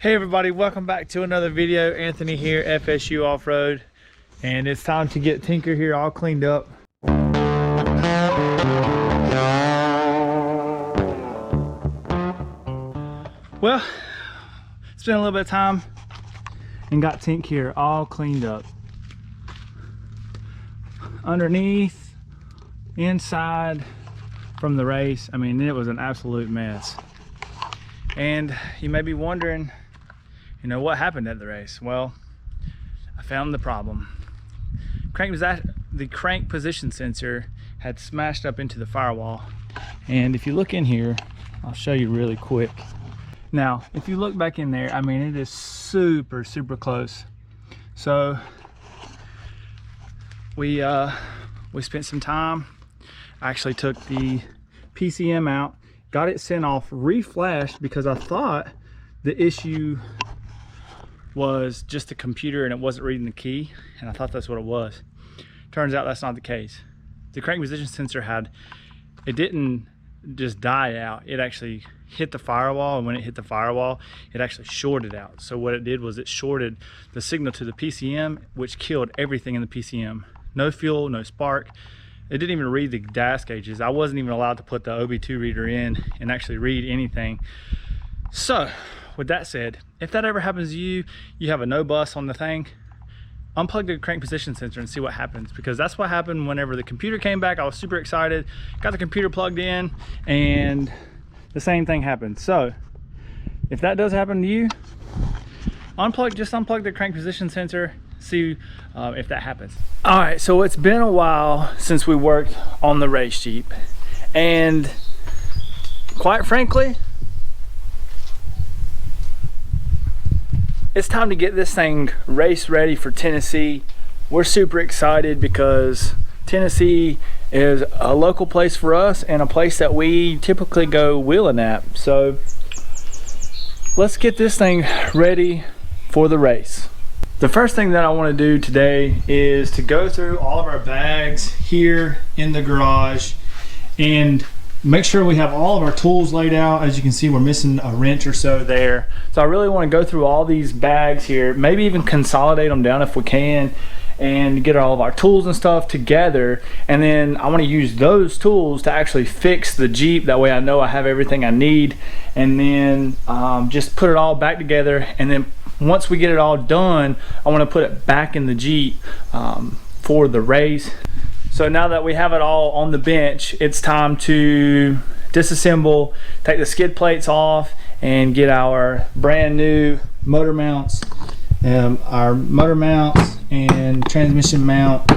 Hey everybody, welcome back to another video. Anthony here, FSU Off-Road, and it's time to get Tinker here all cleaned up. Well, spent a little bit of time and got Tink here all cleaned up. Underneath, inside, from the race, I mean, it was an absolute mess. And you may be wondering, you know, what happened at the race? Well, I found the problem. The crank position sensor had smashed up into the firewall. And if you look in here, I'll show you really quick. Now, if you look back in there, I mean, it is super close. So we spent some time. I actually took the PCM out, got it sent off, reflashed, because I thought the issue was just the computer and it wasn't reading the key, and I thought that's what it was. Turns out that's not the case. The crank position sensor it didn't just die out, it actually hit the firewall, and when it hit the firewall, it actually shorted out. So what it did was it shorted the signal to the PCM, which killed everything in the PCM. No fuel, no spark. It didn't even read the DAS gauges. I wasn't even allowed to put the OB2 reader in and actually read anything. So with that said, if that ever happens to you, you have a no bus on the thing, unplug the crank position sensor and see what happens, because that's what happened whenever the computer came back. I was super excited, got the computer plugged in, and the same thing happened. So if that does happen to you, just unplug the crank position sensor, see if that happens. All right, so it's been a while since we worked on the race Jeep, and quite frankly, it's time to get this thing race ready for Tennessee. We're super excited because Tennessee is a local place for us and a place that we typically go wheeling at. So let's get this thing ready for the race. The first thing that I want to do today is to go through all of our bags here in the garage and make sure we have all of our tools laid out. As you can see, we're missing a wrench or so there. So I really want to go through all these bags here, maybe even consolidate them down if we can, and get all of our tools and stuff together. And then I want to use those tools to actually fix the Jeep. That way I know I have everything I need. And then just put it all back together. And then once we get it all done, I want to put it back in the Jeep for the race. So now that we have it all on the bench, it's time to disassemble, take the skid plates off, and get our brand new motor mounts, and transmission mount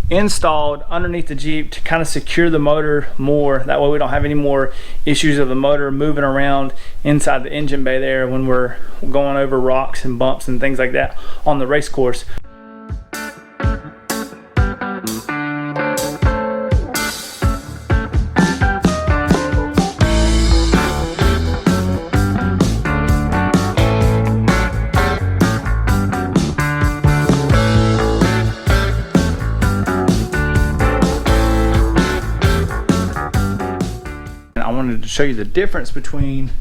installed underneath the Jeep to kind of secure the motor more. That way we don't have any more issues of the motor moving around inside the engine bay there when we're going over rocks and bumps and things like that on the race course. To show you the difference between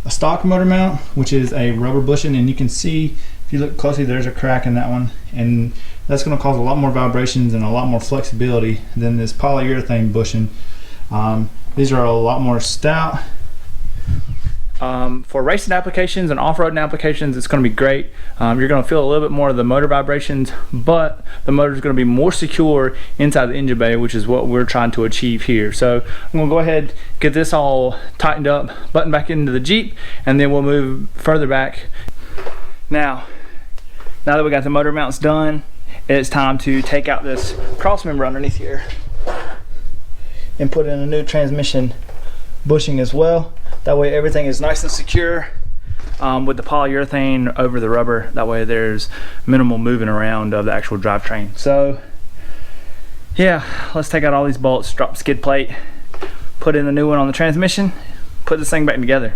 a stock motor mount, which is a rubber bushing, and you can see if you look closely, there's a crack in that one, and that's going to cause a lot more vibrations and a lot more flexibility than this polyurethane bushing. These are a lot more stout. For racing applications and off-roading applications, it's going to be great. You're going to feel a little bit more of the motor vibrations, but the motor is going to be more secure inside the engine bay, which is what we're trying to achieve here. So I'm going to go ahead, get this all tightened up, button back into the Jeep, and then we'll move further back. Now that we got the motor mounts done, it's time to take out this cross member underneath here and put in a new transmission bushing as well. That way everything is nice and secure with the polyurethane over the rubber. That way there's minimal moving around of the actual drivetrain. So yeah, let's take out all these bolts, drop the skid plate, put in the new one on the transmission, put this thing back together.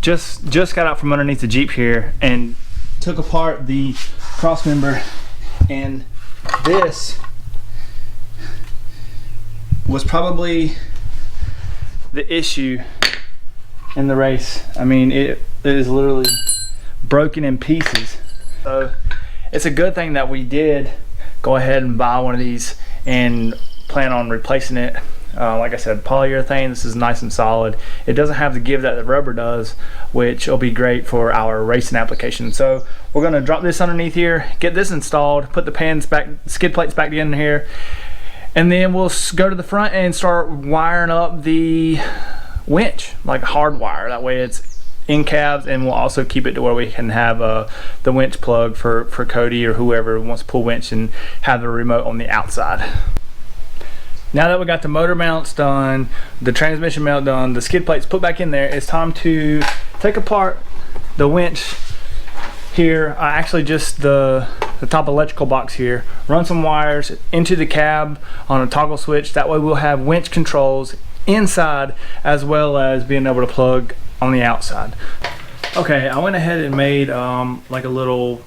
just got out from underneath the Jeep here and took apart the cross member, and this was probably the issue in the race. I mean, it is literally broken in pieces. So it's a good thing that we did go ahead and buy one of these and plan on replacing it. Like I said, polyurethane, this is nice and solid. It doesn't have the give that the rubber does, which will be great for our racing application. So we're gonna drop this underneath here, get this installed, put the pins back, skid plates back in here, and then we'll go to the front and start wiring up the winch, like hardwire. That way it's in cabs, and we'll also keep it to where we can have the winch plug for Cody or whoever wants to pull winch and have the remote on the outside. Now that we got the motor mounts done, the transmission mount done, the skid plates put back in there, it's time to take apart the winch here. Actually just the top electrical box here, run some wires into the cab on a toggle switch. That way we'll have winch controls inside as well as being able to plug on the outside. Okay, I went ahead and made like a little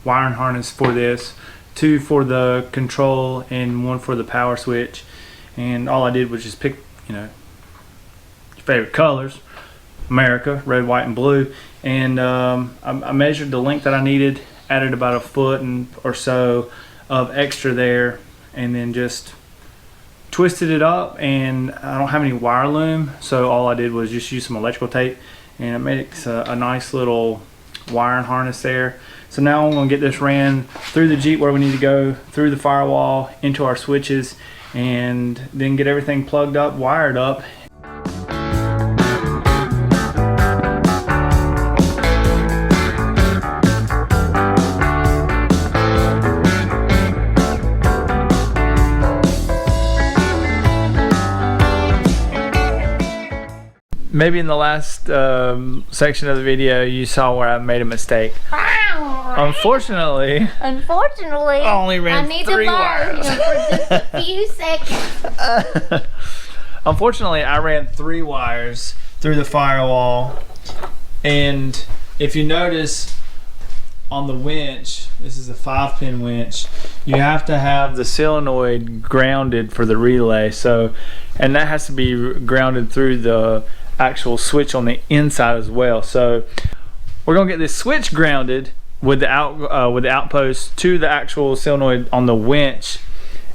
wiring harness for this, 2 for the control and 1 for the power switch. And all I did was just pick, you know, your favorite colors, America, red, white, and blue. And I measured the length that I needed, added about 1 foot or so of extra there, and then just twisted it up. And I don't have any wire loom, so all I did was just use some electrical tape, and it makes a nice little wiring harness there. So now I'm gonna get this ran through the Jeep where we need to go, through the firewall, into our switches, and then get everything plugged up, wired up. Maybe in the last section of the video you saw where I made a mistake. Unfortunately, I only ran 3 wires. For just a few seconds. Unfortunately, I ran 3 wires through the firewall, and if you notice on the winch, this is a 5-pin winch, you have to have the solenoid grounded for the relay. So, and that has to be grounded through the actual switch on the inside as well. So we're gonna get this switch grounded with the outpost to the actual solenoid on the winch,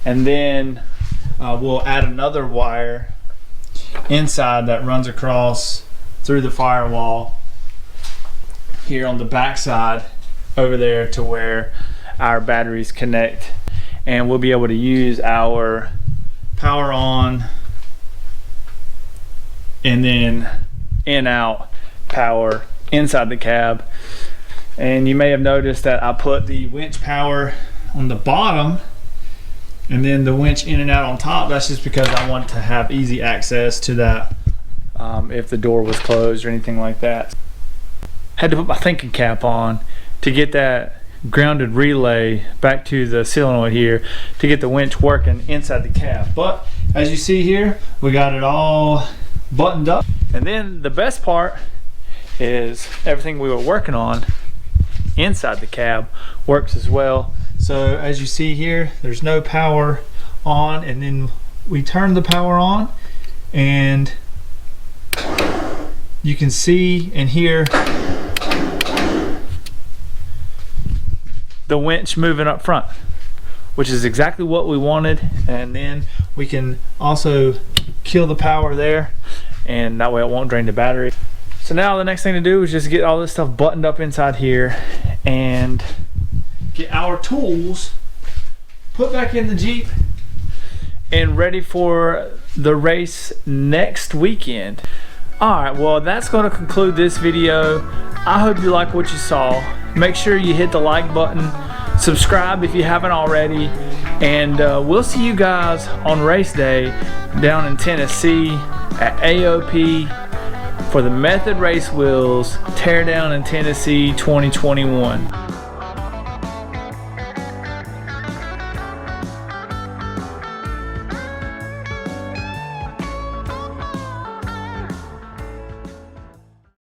and then we'll add another wire inside that runs across through the firewall here on the back side over there to where our batteries connect, and we'll be able to use our power on and then in out power inside the cab. And you may have noticed that I put the winch power on the bottom and then the winch in and out on top. That's just because I want to have easy access to that if the door was closed or anything like that. Had to put my thinking cap on to get that grounded relay back to the solenoid here to get the winch working inside the cab. But as you see here, we got it all buttoned up. And then the best part is everything we were working on inside the cab works as well. So as you see here, there's no power on, and then we turn the power on and you can see and hear the winch moving up front, which is exactly what we wanted. And then we can also kill the power there, and that way it won't drain the battery. So now the next thing to do is just get all this stuff buttoned up inside here and get our tools put back in the Jeep and ready for the race next weekend. Alright, well that's going to conclude this video. I hope you like what you saw. Make sure you hit the like button, subscribe if you haven't already, and we'll see you guys on race day down in Tennessee at AOP for the Method Race Wheels Teardown in Tennessee 2021.